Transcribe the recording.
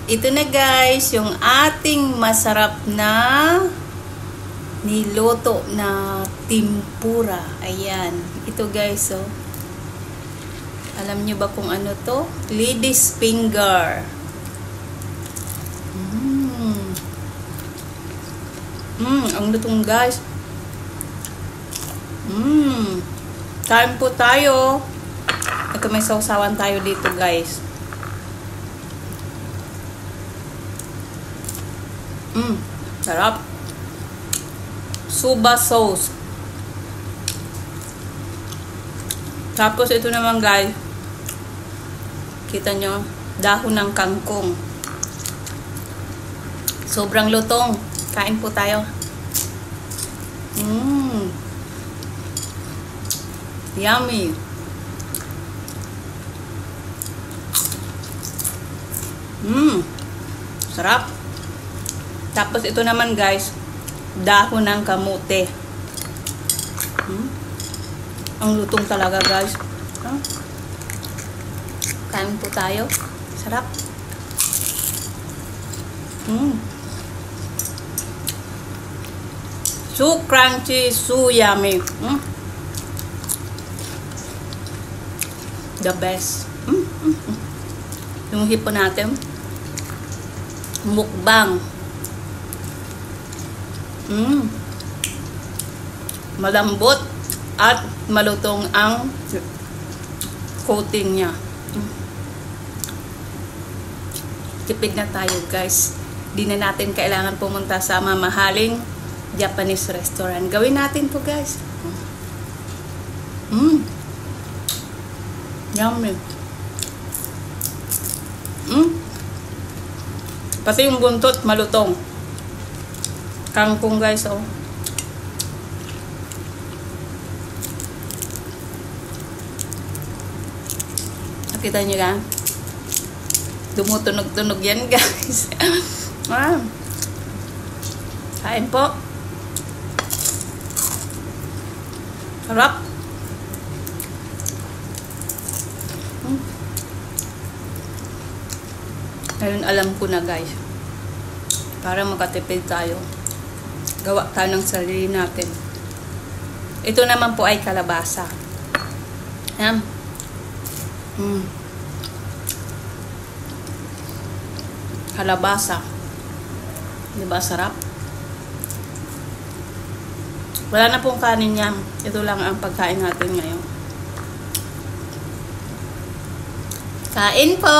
ito na guys, yung ating masarap na niluto na tempura. Ayan. Ito guys, oh. Alam nyo ba kung ano to? Lady's finger. Ang lutong guys. Kain po tayo. Ito may sausawan tayo dito guys. Sarap. Soba sauce. Tapos ito naman guys. Kita nyo, dahon ng kangkong. Sobrang lutong. Kain po tayo. Yummy. Sarap. Tapos ito naman guys, dahon ng kamote. Ang lutong talaga guys. Kain po tayo. Sarap. So crunchy, so yummy. The best. Yung hipon natin. Mukbang. Malambot at malutong ang coating niya. Tipid na tayo guys. Di na natin kailangan pumunta sa mamahaling Japanese restaurant. Gawin natin to guys. Yummy. Pati yung buntot malutong. Kangkong guys, oh. Nakita nyo yan? Dumutunog-tunog yan guys. Kain po. Sarap. Ngayon alam ko na guys. Para makatipid tayo. Gawa tayo ng sarili natin. Ito naman po ay kalabasa. Yan. Kalabasa. Diba sarap? Wala na pong kanin yan. Ito lang ang pagkain natin ngayon. Kain po!